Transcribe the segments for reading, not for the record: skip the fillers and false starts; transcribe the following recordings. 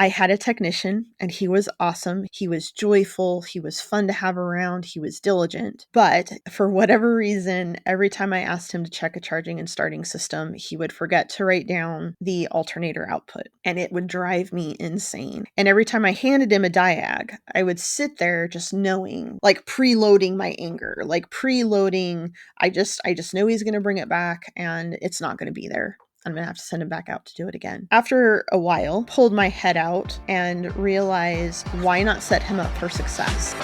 I had a technician and he was awesome. He was joyful. He was fun to have around. He was diligent. But for whatever reason, every time I asked him to check a charging and starting system, he would forget to write down the alternator output, and it would drive me insane. And every time I handed him a diag, I would sit there just knowing, like preloading my anger, like preloading, I just know he's going to bring it back and it's not going to be there. I'm going to have to send him back out to do it again. After a while, pulled my head out and realized, why not set him up for success?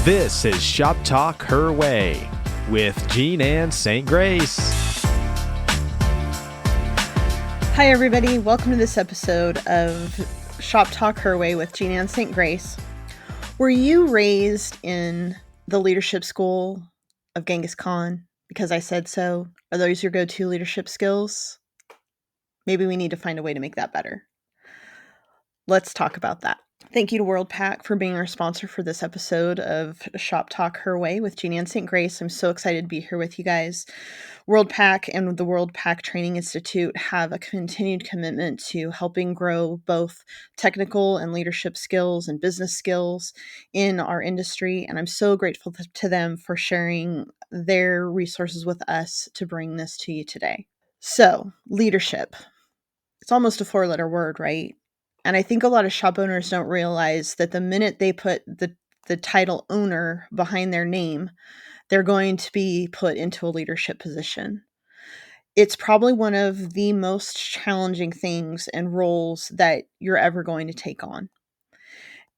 This is Shop Talk Her Way with JeanAnn SaintGrace. Hi, everybody. Welcome to this episode of Shop Talk Her Way with JeanAnn SaintGrace. Were you raised in the leadership school of Genghis Khan because I said so? Are those your go-to leadership skills? Maybe we need to find a way to make that better. Let's talk about that. Thank you to WorldPack for being our sponsor for this episode of Shop Talk Her Way with JeanAnn SaintGrace. I'm so excited to be here with you guys. WorldPack and the WorldPack Training Institute have a continued commitment to helping grow both technical and leadership skills and business skills in our industry. And I'm so grateful to them for sharing their resources with us to bring this to you today. So, leadership. It's almost a 4-letter word, right? And I think a lot of shop owners don't realize that the minute they put the title owner behind their name, they're going to be put into a leadership position. It's probably one of the most challenging things and roles that you're ever going to take on.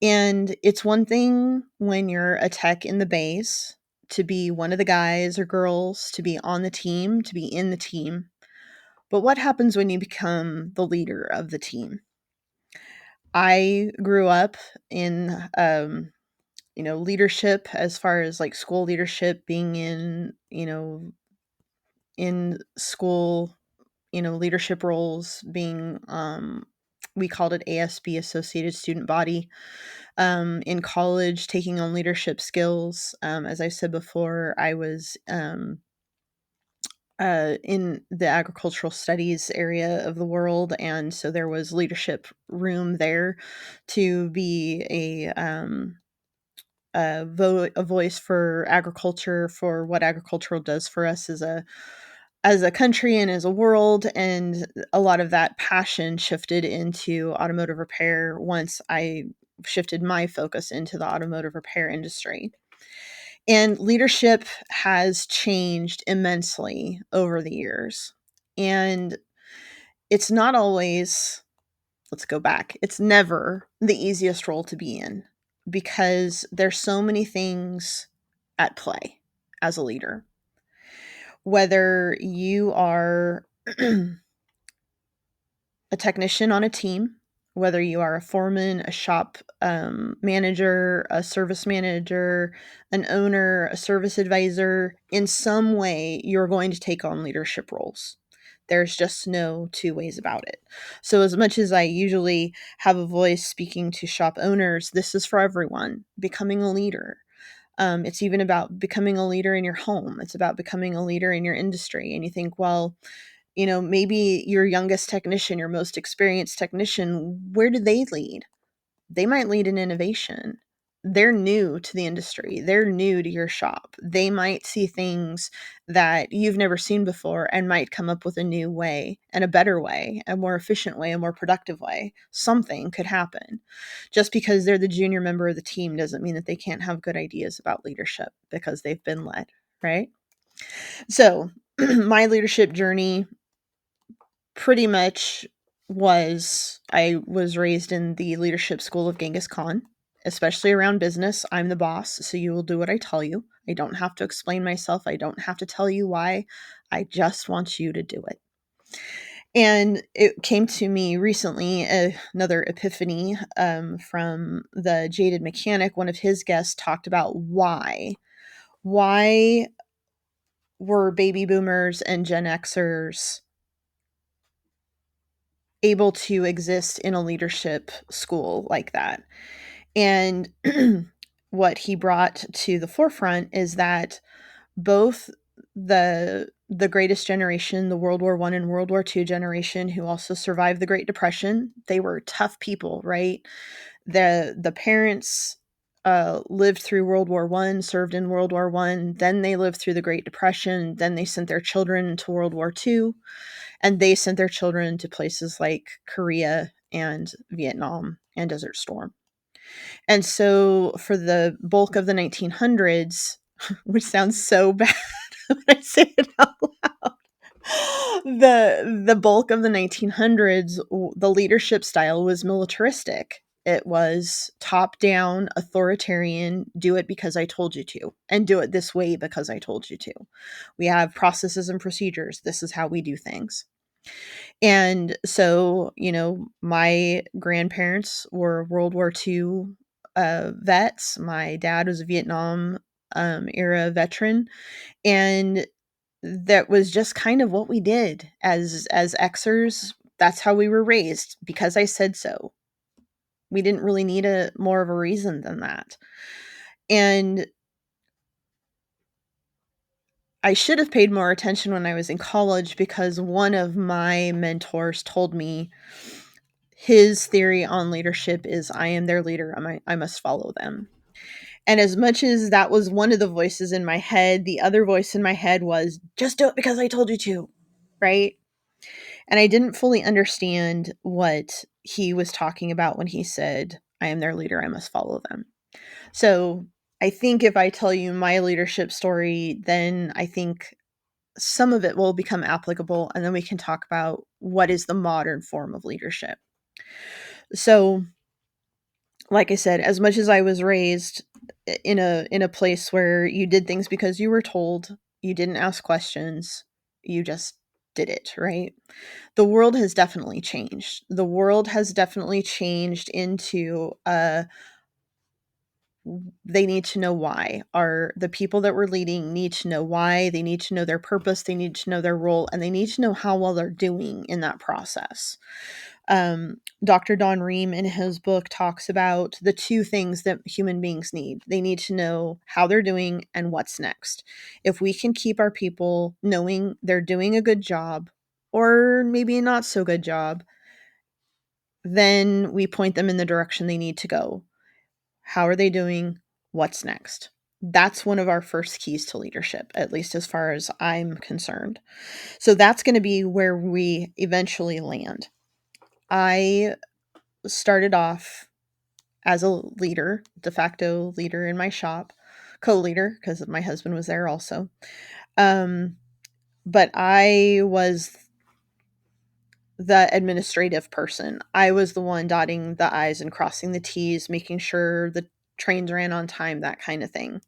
And it's one thing when you're a tech in the base to be one of the guys or girls, to be on the team, to be in the team. But what happens when you become the leader of the team? I grew up in, leadership as far as like school leadership, being in school, leadership roles, being, we called it ASB, Associated Student Body. In college, taking on leadership skills. As I said before, I was, in the agricultural studies area of the world, and so there was leadership room there to be a voice for agriculture, for what agriculture does for us as a country and as a world. And a lot of that passion shifted into automotive repair once I shifted my focus into the automotive repair industry. And leadership has changed immensely over the years. And it's not always, let's go back, it's never the easiest role to be in because there's so many things at play as a leader. Whether you are a technician on a team, whether you are a foreman, a shop manager, a service manager, an owner, a service advisor, in some way, you're going to take on leadership roles. There's just no two ways about it. So as much as I usually have a voice speaking to shop owners, this is for everyone. Becoming a leader. It's even about becoming a leader in your home. It's about becoming a leader in your industry. And you think, well, maybe your youngest technician, your most experienced technician, where do they lead? They might lead in innovation. They're new to the industry. They're new to your shop. They might see things that you've never seen before and might come up with a new way and a better way, a more efficient way, a more productive way. Something could happen. Just because they're the junior member of the team doesn't mean that they can't have good ideas about leadership because they've been led, right? So my leadership journey pretty much I was raised in the leadership school of Genghis Khan, especially around business. I'm the boss, so you will do what I tell you. I don't have to explain myself. I don't have to tell you why. I just want you to do it. And it came to me recently, another epiphany from the Jaded Mechanic. One of his guests talked about why were baby boomers and Gen Xers able to exist in a leadership school like that. And what he brought to the forefront is that both the the greatest generation, the World War I and World War II generation, who also survived the Great Depression. They were tough people, right? The parents lived through World War I, served in World War I, then they lived through the Great Depression, then they sent their children to World War II, and they sent their children to places like Korea and Vietnam and Desert Storm. And so for the bulk of the 1900s, which sounds so bad when I say it out loud, the bulk of the 1900s, the leadership style was militaristic. It was top down, authoritarian, do it because I told you to, and do it this way because I told you to. We have processes and procedures. This is how we do things. And so, my grandparents were World War II vets. My dad was a Vietnam era veteran. And that was just kind of what we did as Xers. That's how we were raised because I said so. We didn't really need a more of a reason than that. And I should have paid more attention when I was in college because one of my mentors told me his theory on leadership is I am their leader. I must follow them. And as much as that was one of the voices in my head, the other voice in my head was just do it because I told you to, right? And I didn't fully understand what he was talking about when he said, I am their leader, I must follow them. So I think if I tell you my leadership story, then I think some of it will become applicable, and then we can talk about what is the modern form of leadership. So, like I said, as much as I was raised in a place where you did things because you were told, you didn't ask questions, you just did it, right? The world has definitely changed. The world has definitely changed into they need to know why. Are the people that we're leading need to know why, they need to know their purpose, they need to know their role, and they need to know how well they're doing in that process. Dr. Don Ream in his book talks about the two things that human beings need. They need to know how they're doing and what's next. If we can keep our people knowing they're doing a good job or maybe a not so good job, then we point them in the direction they need to go. How are they doing? What's next? That's one of our first keys to leadership, at least as far as I'm concerned. So that's going to be where we eventually land. I started off as a leader, de facto leader in my shop, co-leader because my husband was there also. Um, but I was the administrative person. I was the one dotting the I's and crossing the T's, making sure the trains ran on time, that kind of thing.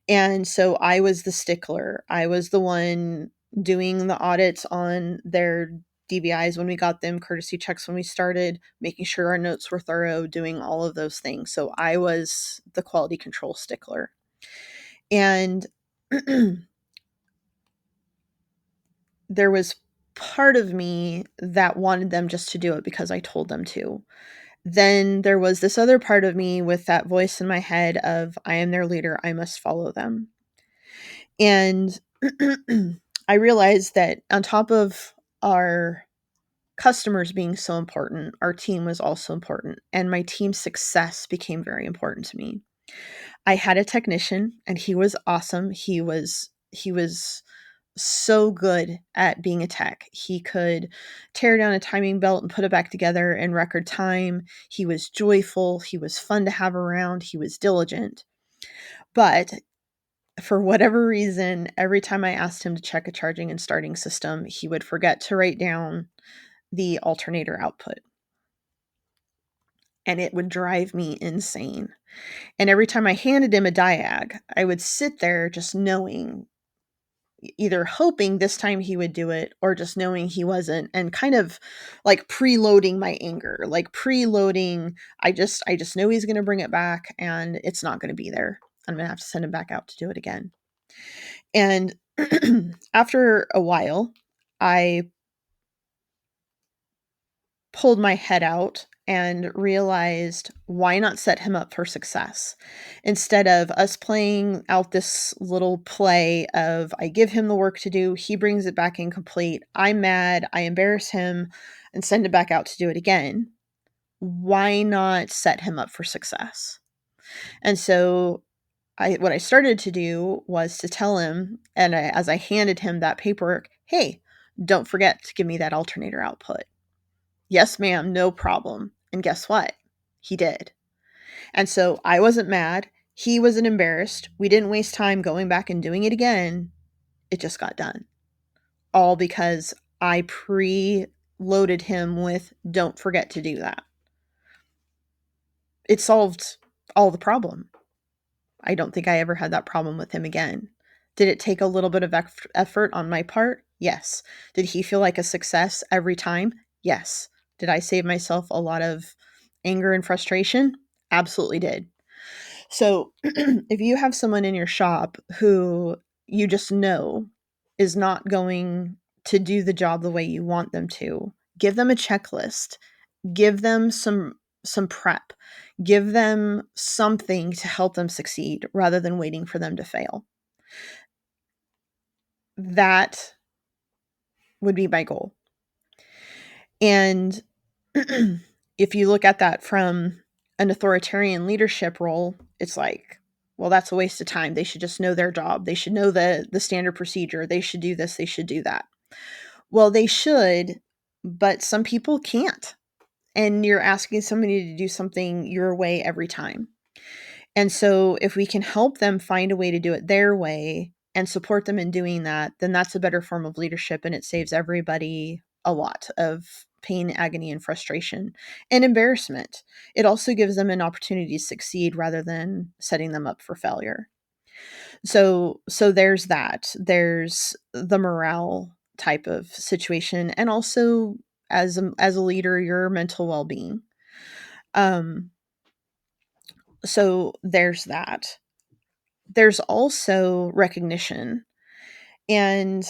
And so I was the stickler. I was the one doing the audits on their DVIs when we got them, courtesy checks when we started, making sure our notes were thorough, doing all of those things. So I was the quality control stickler. And there was part of me that wanted them just to do it because I told them to. Then there was this other part of me with that voice in my head of, I am their leader, I must follow them. And I realized that on top of our customers being so important, our team was also important, and my team's success became very important to me. I had a technician and he was awesome. He was so good at being a tech. He could tear down a timing belt and put it back together in record time. He was joyful, he was fun to have around, he was diligent. But for whatever reason, every time I asked him to check a charging and starting system, he would forget to write down the alternator output. And it would drive me insane. And every time I handed him a diag, I would sit there just knowing, either hoping this time he would do it or just knowing he wasn't, and kind of like preloading my anger, like preloading, I just know he's going to bring it back and it's not going to be there. I'm going to have to send him back out to do it again. And after a while, I pulled my head out and realized, why not set him up for success? Instead of us playing out this little play of, I give him the work to do, he brings it back incomplete, I'm mad, I embarrass him and send him back out to do it again. Why not set him up for success? And so what I started to do was to tell him, and as I handed him that paperwork, hey, don't forget to give me that alternator output. Yes, ma'am, no problem. And guess what? He did. And so I wasn't mad. He wasn't embarrassed. We didn't waste time going back and doing it again. It just got done. All because I pre-loaded him with, don't forget to do that. It solved all the problem. I don't think I ever had that problem with him again. Did it take a little bit of effort on my part? Yes. Did he feel like a success every time? Yes. Did I save myself a lot of anger and frustration? Absolutely did. So, if you have someone in your shop who you just know is not going to do the job the way you want them to, give them a checklist. Give them some prep. Give them something to help them succeed rather than waiting for them to fail. That would be my goal. And if you look at that from an authoritarian leadership role, it's like, well, that's a waste of time. They should just know their job. They should know the standard procedure. They should do this. They should do that. Well, they should, but some people can't. And you're asking somebody to do something your way every time. And so if we can help them find a way to do it their way and support them in doing that, then that's a better form of leadership, and it saves everybody a lot of pain, agony, and frustration and embarrassment. It also gives them an opportunity to succeed rather than setting them up for failure. So there's that. There's the morale type of situation, and also as a leader, your mental well-being. Um so there's that. There's also recognition. And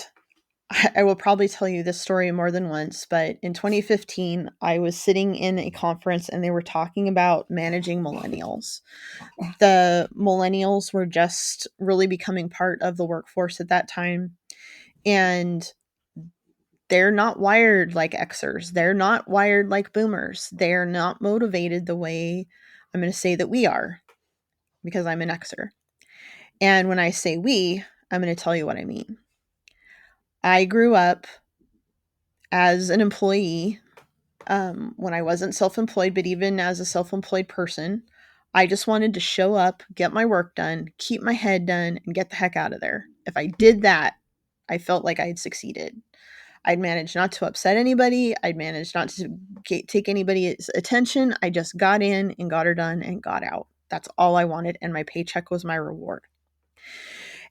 I will probably tell you this story more than once, but in 2015, I was sitting in a conference and they were talking about managing millennials. The millennials were just really becoming part of the workforce at that time. And they're not wired like Xers. They're not wired like boomers. They're not motivated the way I'm going to say that we are, because I'm an Xer. And when I say we, I'm going to tell you what I mean. I grew up as an employee when I wasn't self employed, but even as a self employed person, I just wanted to show up, get my work done, keep my head done, and get the heck out of there. If I did that, I felt like I had succeeded. I'd managed not to upset anybody. I'd managed not to take anybody's attention. I just got in and got her done and got out. That's all I wanted. And my paycheck was my reward.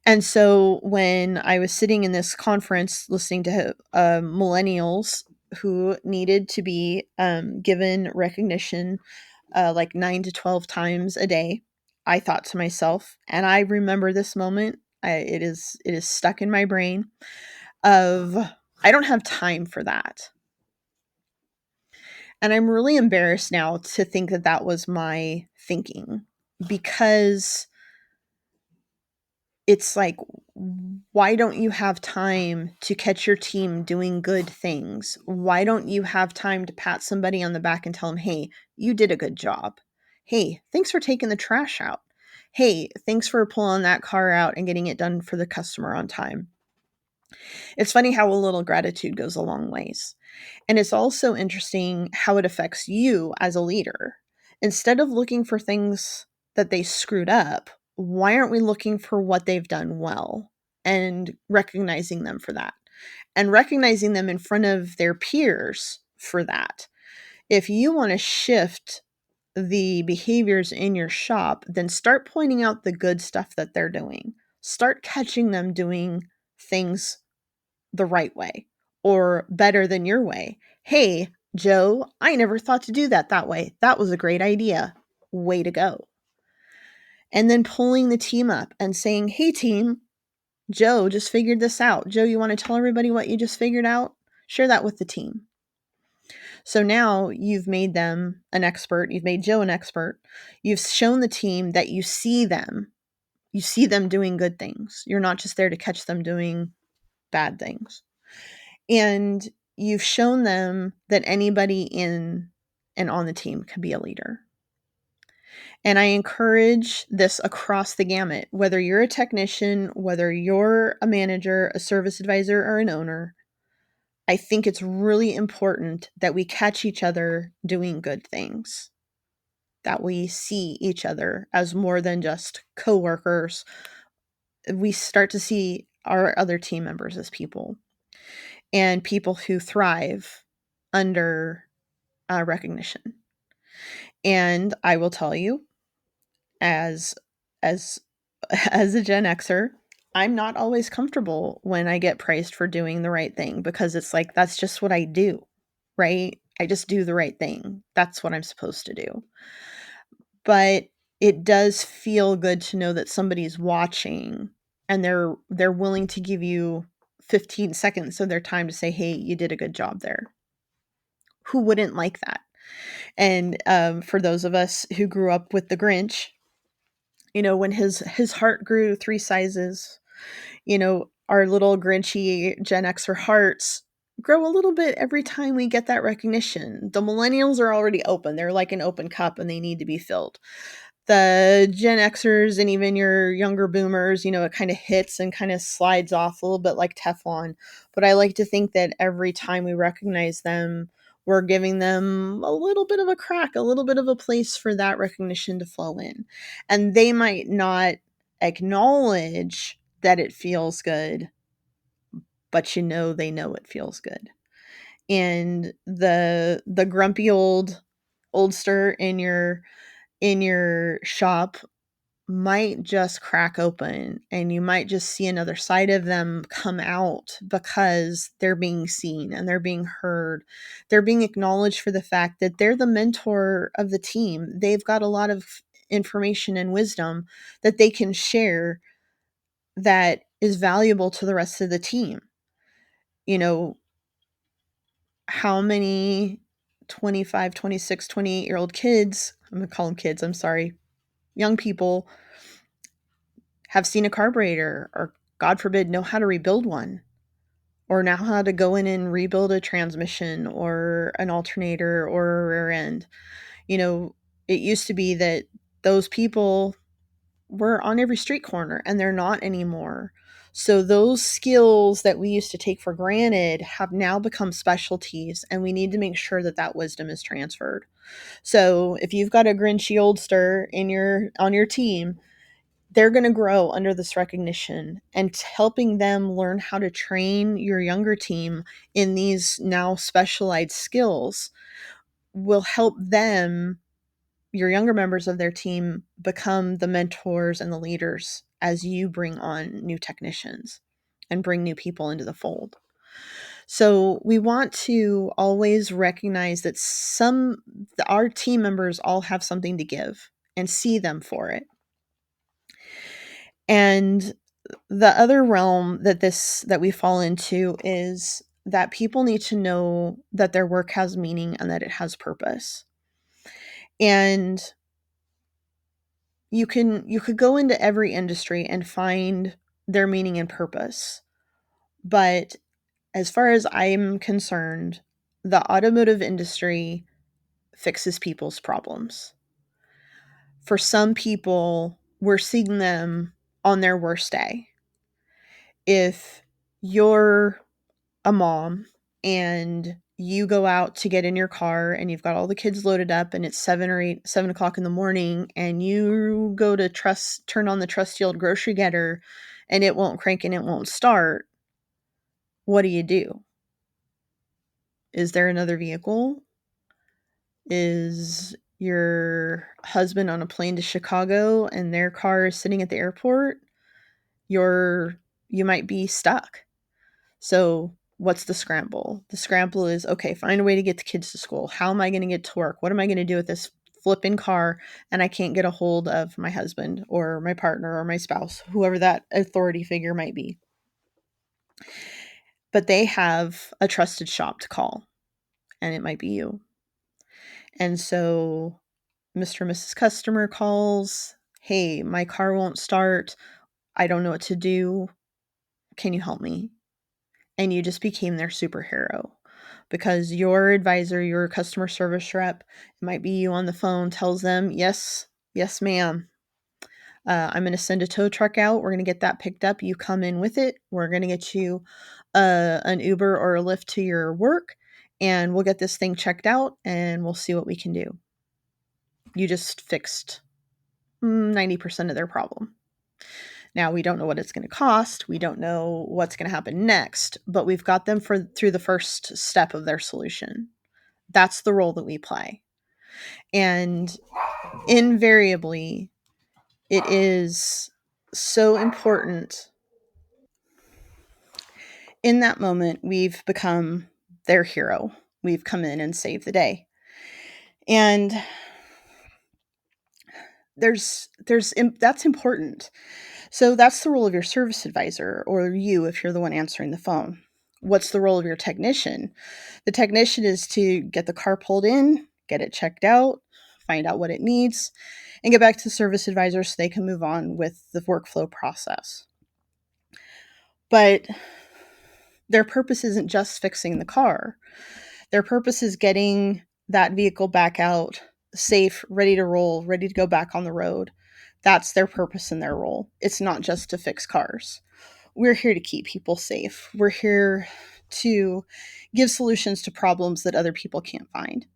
And so when I was sitting in this conference listening to millennials who needed to be given recognition like 9 to 12 times a day, I thought to myself, and I remember this moment, it is stuck in my brain, of, I don't have time for that. And I'm really embarrassed now to think that that was my thinking, because it's like, why don't you have time to catch your team doing good things? Why don't you have time to pat somebody on the back and tell them, hey, you did a good job. Hey, thanks for taking the trash out. Hey, thanks for pulling that car out and getting it done for the customer on time. It's funny how a little gratitude goes a long ways. And it's also interesting how it affects you as a leader. Instead of looking for things that they screwed up, why aren't we looking for what they've done well and recognizing them for that? And recognizing them in front of their peers for that. If you want to shift the behaviors in your shop, then start pointing out the good stuff that they're doing. Start catching them doing things the right way or better than your way. Hey, Joe, I never thought to do that way. That was a great idea. Way to go. And then pulling the team up and saying, hey, team, Joe just figured this out. Joe, you want to tell everybody what you just figured out? Share that with the team. So now you've made them an expert. You've made Joe an expert. You've shown the team that you see them. You see them doing good things. You're not just there to catch them doing bad things. And you've shown them that anybody in and on the team can be a leader. And I encourage this across the gamut, whether you're a technician, whether you're a manager, a service advisor, or an owner. I think it's really important that we catch each other doing good things, that we see each other as more than just coworkers. We start to see our other team members as people and people who thrive under recognition. And I will tell you, as as as a Gen Xer, I'm not always comfortable when I get praised for doing the right thing, because it's like that's just what I do, right? I just do the right thing. That's what I'm supposed to do. But it does feel good to know that somebody's watching and they're willing to give you 15 seconds of their time to say, "Hey, you did a good job there." Who wouldn't like that? And for those of us who grew up with the Grinch, when his heart grew 3 sizes, our little Grinchy Gen Xer hearts grow a little bit every time we get that recognition. The millennials are already open. They're like an open cup and they need to be filled. The Gen Xers and even your younger boomers, it kind of hits and kind of slides off a little bit like Teflon. But I like to think that every time we recognize them, we're giving them a little bit of a crack, a little bit of a place for that recognition to flow in. And they might not acknowledge that it feels good, but they know it feels good. And the grumpy oldster in your shop might just crack open, and you might just see another side of them come out because they're being seen and they're being heard. They're being acknowledged for the fact that they're the mentor of the team. They've got a lot of information and wisdom that they can share that is valuable to the rest of the team. You know, how many 25, 26, 28-year-old kids, I'm going to call them kids, I'm sorry, young people have seen a carburetor or, God forbid, know how to rebuild one, or know how to go in and rebuild a transmission or an alternator or a rear end. It used to be that those people were on every street corner, and they're not anymore. So those skills that we used to take for granted have now become specialties, and we need to make sure that that wisdom is transferred. So if you've got a Grinchy oldster on your team, they're going to grow under this recognition, and helping them learn how to train your younger team in these now specialized skills will help them, your younger members of their team, become the mentors and the leaders as you bring on new technicians and bring new people into the fold. So we want to always recognize that our team members all have something to give and see them for it. And the other realm that we fall into is that people need to know that their work has meaning and that it has purpose. And you could go into every industry and find their meaning and purpose. But as far as I'm concerned, the automotive industry fixes people's problems. For some people, we're seeing them on their worst day. If you're a mom and you go out to get in your car and you've got all the kids loaded up and it's 7 o'clock in the morning, and you go to turn on the trusty old grocery getter and it won't crank and it won't start, what do? Is there another vehicle? Is your husband on a plane to Chicago and their car is sitting at the airport? You might be stuck. So what's the scramble? The scramble is, okay, find a way to get the kids to school. How am I going to get to work? What am I going to do with this flipping car? And I can't get a hold of my husband or my partner or my spouse, whoever that authority figure might be. But they have a trusted shop to call, and it might be you. And so Mr. and Mrs. Customer calls, "Hey, my car won't start. I don't know what to do. Can you help me?" And you just became their superhero because your advisor, your customer service rep, it might be you on the phone, tells them, "Yes, yes, ma'am. I'm going to send a tow truck out. We're going to get that picked up. You come in with it. We're going to get you an Uber or a Lyft to your work, and we'll get this thing checked out and we'll see what we can do." You just fixed 90% of their problem. Now, we don't know what it's going to cost. We don't know what's going to happen next, but we've got them through the first step of their solution. That's the role that we play. And invariably, it is so important. In that moment, we've become their hero. We've come in and saved the day. And that's important. So that's the role of your service advisor, or you if you're the one answering the phone. What's the role of your technician? The technician is to get the car pulled in, get it checked out, find out what it needs, and get back to the service advisor so they can move on with the workflow process. But their purpose isn't just fixing the car. Their purpose is getting that vehicle back out safe, ready to roll, ready to go back on the road. That's their purpose and their role. It's not just to fix cars. We're here to keep people safe. We're here to give solutions to problems that other people can't find.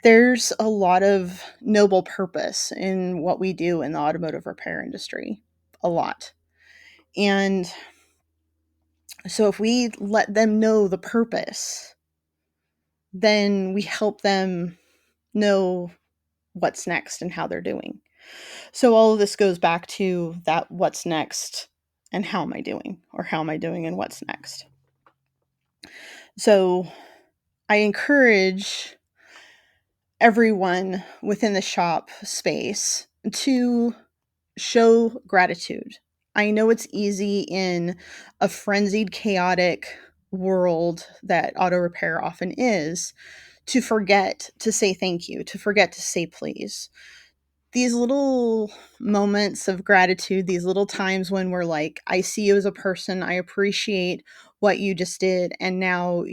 There's a lot of noble purpose in what we do in the automotive repair industry. A lot. And so if we let them know the purpose, then we help them know what's next and how they're doing. So all of this goes back to that what's next and how am I doing, or how am I doing and what's next. So I encourage everyone within the shop space to show gratitude. I know it's easy in a frenzied, chaotic world that auto repair often is to forget to say thank you, to forget to say please. These little moments of gratitude, these little times when we're like, I see you as a person, I appreciate what you just did, and now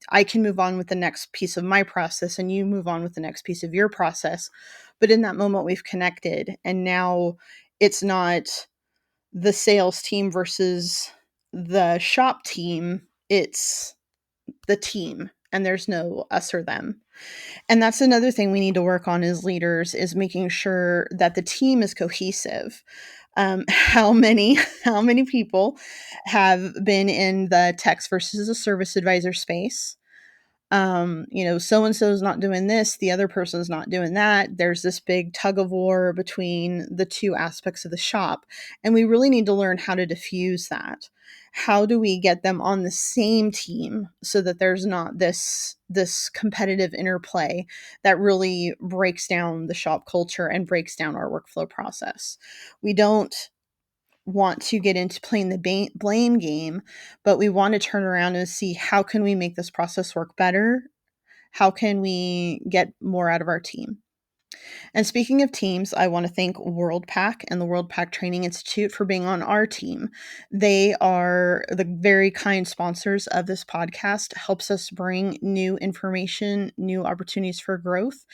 I can move on with the next piece of my process, and you move on with the next piece of your process. But in that moment, we've connected, and now it's not the sales team versus the shop team, it's the team, and there's no us or them. And that's another thing we need to work on as leaders, is making sure that the team is cohesive. How many people have been in the techs versus the service advisor space? So and so is not doing this, the other person's not doing that. There's this big tug of war between the two aspects of the shop, and we really need to learn how to diffuse that. How do we get them on the same team so that there's not this competitive interplay that really breaks down the shop culture and breaks down our workflow process? We don't want to get into playing the blame game, but we want to turn around and see how can we make this process work better? How can we get more out of our team? And speaking of teams, I want to thank WorldPack and the WorldPack Training Institute for being on our team. They are the very kind sponsors of this podcast, helps us bring new information, new opportunities for growth,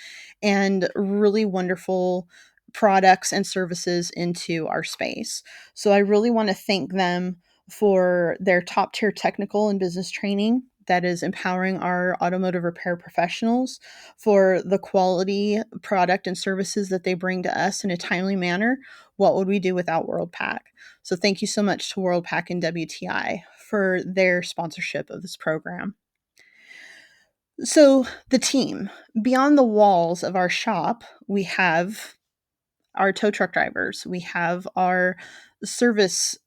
and really wonderful products and services into our space. So I really want to thank them for their top tier technical and business training that is empowering our automotive repair professionals, for the quality product and services that they bring to us in a timely manner. What would we do without WorldPack? So thank you so much to WorldPack and WTI for their sponsorship of this program. So the team, beyond the walls of our shop, we have our tow truck drivers, we have our service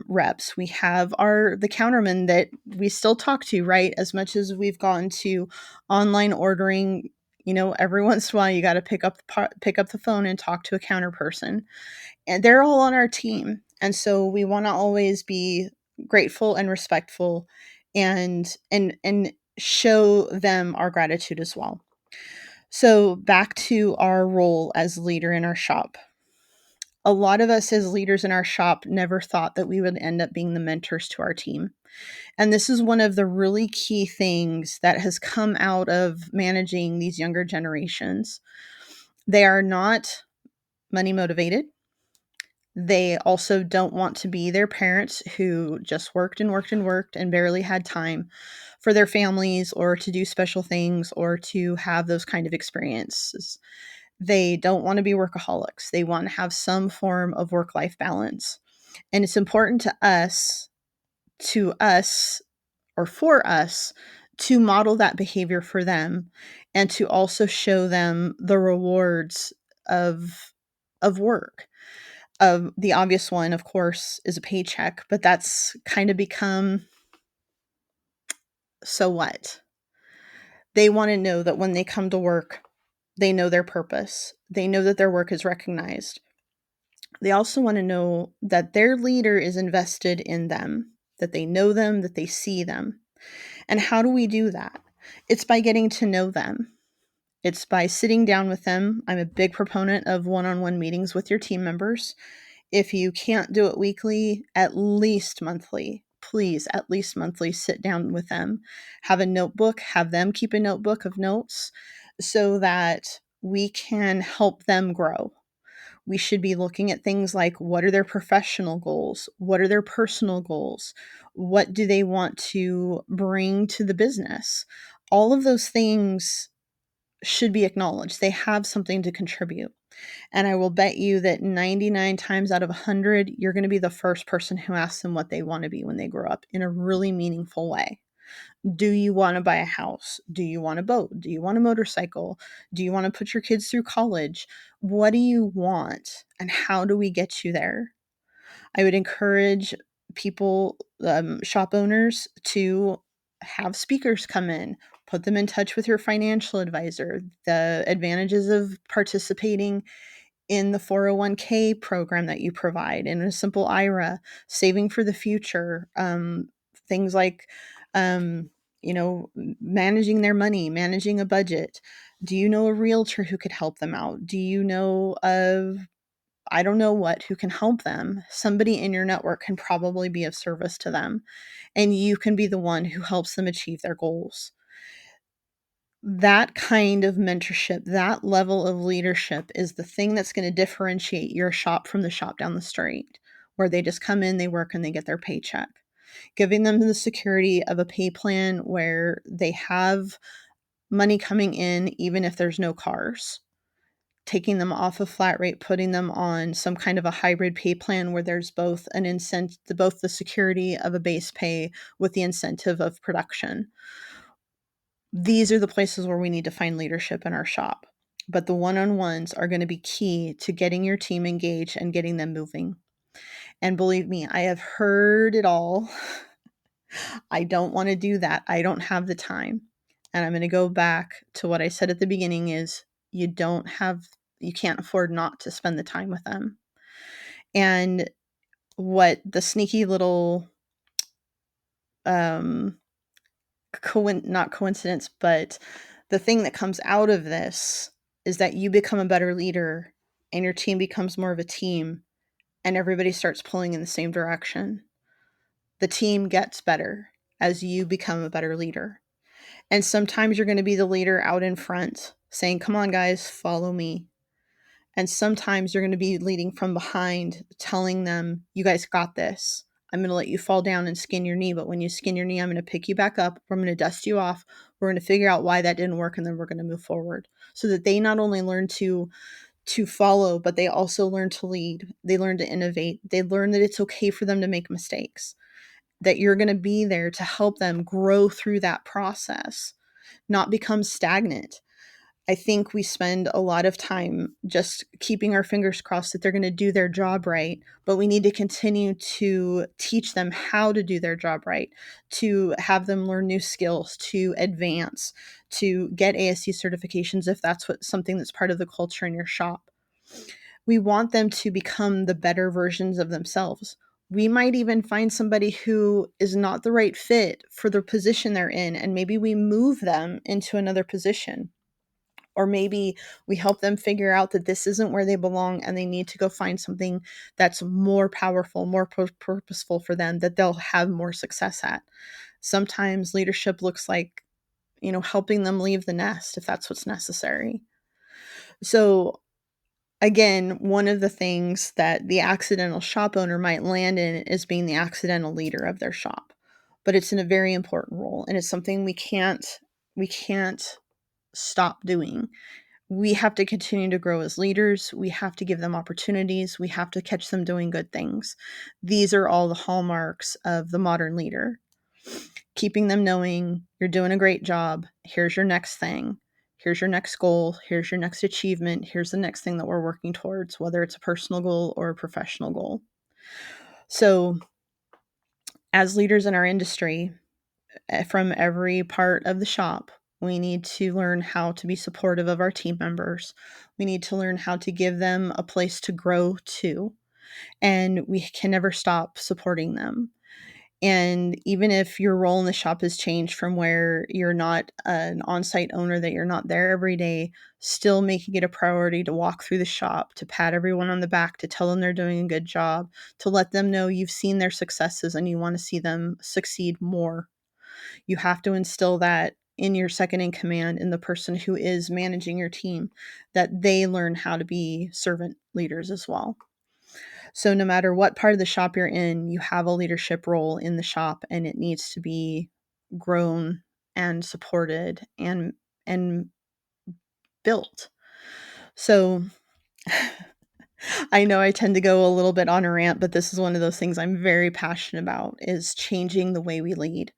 reps, we have the countermen that we still talk to, right? As much as we've gone to online ordering, every once in a while you got to pick up the phone and talk to a counter person, and they're all on our team. And so we want to always be grateful and respectful, and show them our gratitude as well. So, back to our role as leader in our shop. A lot of us as leaders in our shop never thought that we would end up being the mentors to our team. And this is one of the really key things that has come out of managing these younger generations. They are not money motivated. They also don't want to be their parents who just worked and worked and worked and barely had time for their families or to do special things or to have those kind of experiences. They don't want to be workaholics. They want to have some form of work life balance. And it's important to us, or for us, to model that behavior for them and to also show them the rewards of work. The obvious one, of course, is a paycheck, but that's kind of become, so what? They want to know that when they come to work, they know their purpose. They know that their work is recognized. They also want to know that their leader is invested in them, that they see them. And how do we do that? It's by getting to know them. It's by sitting down with them. I'm a big proponent of one on one meetings with your team members. If you can't do it weekly, at least monthly. Please, at least monthly, sit down with them. Have a notebook, have them keep a notebook of notes so that we can help them grow. We should be looking at things like what are their professional goals? What are their personal goals? What do they want to bring to the business? All of those things should be acknowledged. They have something to contribute. And I will bet you that 99 times out of 100, you're going to be the first person who asks them what they want to be when they grow up in a really meaningful way. Do you want to buy a house? Do you want a boat? Do you want a motorcycle? Do you want to put your kids through college? What do you want? And how do we get you there? I would encourage people, shop owners, to have speakers come in, put them in touch with your financial advisor, the advantages of participating in the 401k program that you provide, in a simple IRA, saving for the future, things like, um, managing their money, managing a budget. Do you know a realtor who could help them out? Do you know of, I don't know what, who can help them? Somebody in your network can probably be of service to them, and you can be the one who helps them achieve their goals. That kind of mentorship, that level of leadership is the thing that's going to differentiate your shop from the shop down the street, where they just come in, they work, and they get their paycheck. Giving them the security of a pay plan where they have money coming in, even if there's no cars. Taking them off of flat rate, putting them on some kind of a hybrid pay plan where there's both an incentive, both the security of a base pay with the incentive of production. These are the places where we need to find leadership in our shop. But the one on ones are going to be key to getting your team engaged and getting them moving. And believe me, I have heard it all. I don't want to do that. I don't have the time. And I'm going to go back to what I said at the beginning is you can't afford not to spend the time with them. And what the sneaky little, um not coincidence, but the thing that comes out of this is that you become a better leader and your team becomes more of a team and everybody starts pulling in the same direction. The team gets better as you become a better leader. And sometimes you're going to be the leader out in front saying, "Come on, guys, follow me." And sometimes you're going to be leading from behind, telling them, "You guys got this. I'm going to let you fall down and skin your knee. But when you skin your knee, I'm going to pick you back up. I'm going to dust you off. We're going to figure out why that didn't work. And then we're going to move forward." So that they not only learn to follow, but they also learn to lead. They learn to innovate. They learn that it's okay for them to make mistakes, that you're going to be there to help them grow through that process, not become stagnant. I think we spend a lot of time just keeping our fingers crossed that they're going to do their job right, but we need to continue to teach them how to do their job right, to have them learn new skills, to advance, to get ASC certifications if that's something that's part of the culture in your shop. We want them to become the better versions of themselves. We might even find somebody who is not the right fit for the position they're in, and maybe we move them into another position. Or maybe we help them figure out that this isn't where they belong and they need to go find something that's more powerful, more purposeful for them, that they'll have more success at. Sometimes leadership looks like, helping them leave the nest if that's what's necessary. So, again, one of the things that the accidental shop owner might land in is being the accidental leader of their shop. But it's in a very important role, and it's something we can't stop doing. We have to continue to grow as leaders. We have to give them opportunities. We have to catch them doing good things. These are all the hallmarks of the modern leader. Keeping them knowing you're doing a great job. Here's your next thing. Here's your next goal. Here's your next achievement. Here's the next thing that we're working towards, whether it's a personal goal or a professional goal. So, as leaders in our industry, from every part of the shop, we need to learn how to be supportive of our team members. We need to learn how to give them a place to grow to, and we can never stop supporting them. And even if your role in the shop has changed from where you're not an on site owner, that you're not there every day, still making it a priority to walk through the shop, to pat everyone on the back, to tell them they're doing a good job, to let them know you've seen their successes and you want to see them succeed more. You have to instill that in your second in command, in the person who is managing your team, that they learn how to be servant leaders as well. So no matter what part of the shop you're in, you have a leadership role in the shop, and it needs to be grown and supported and built. So I know I tend to go a little bit on a rant, but this is one of those things I'm very passionate about, is changing the way we lead.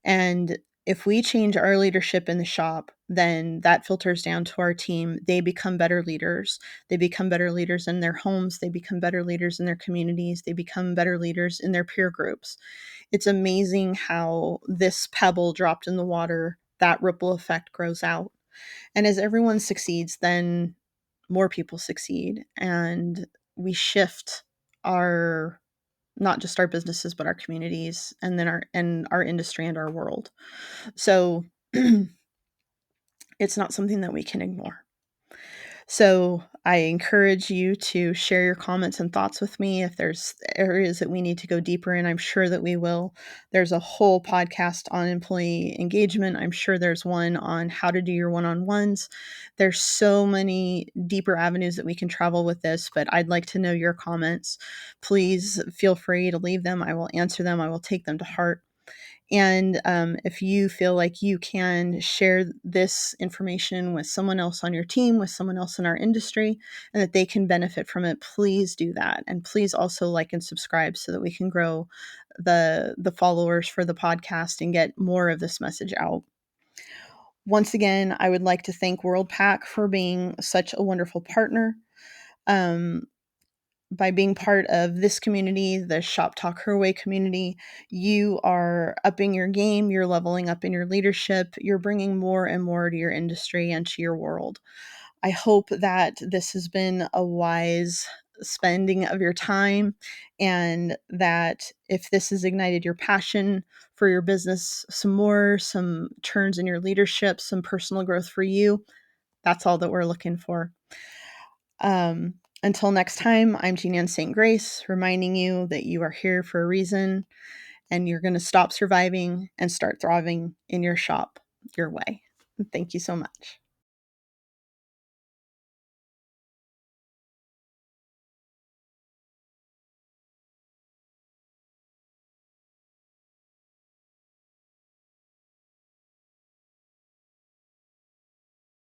And if we change our leadership in the shop, then that filters down to our team. They become better leaders. They become better leaders in their homes. They become better leaders in their communities. They become better leaders in their peer groups. It's amazing how this pebble dropped in the water, that ripple effect grows out. And as everyone succeeds, then more people succeed. And we shift our, not just our businesses, but our communities, and then our industry and our world. So it's not something that we can ignore. So I encourage you to share your comments and thoughts with me. If there's areas that we need to go deeper in, I'm sure that we will. There's a whole podcast on employee engagement. I'm sure there's one on how to do your one-on-ones. There's so many deeper avenues that we can travel with this, but I'd like to know your comments. Please feel free to leave them. I will answer them. I will take them to heart. And if you feel like you can share this information with someone else on your team, with someone else in our industry, and that they can benefit from it, please do that. And please also like and subscribe so that we can grow the followers for the podcast and get more of this message out. Once again, I would like to thank WorldPack for being such a wonderful partner. Um, by being part of this community, the Shop Talk Her Way community, you are upping your game, you're leveling up in your leadership, you're bringing more and more to your industry and to your world. I hope that this has been a wise spending of your time, and that if this has ignited your passion for your business some turns in your leadership, some personal growth for you, that's all that we're looking for. Until next time, I'm JeanAnn SaintGrace, reminding you that you are here for a reason, and you're going to stop surviving and start thriving in your shop your way. Thank you so much.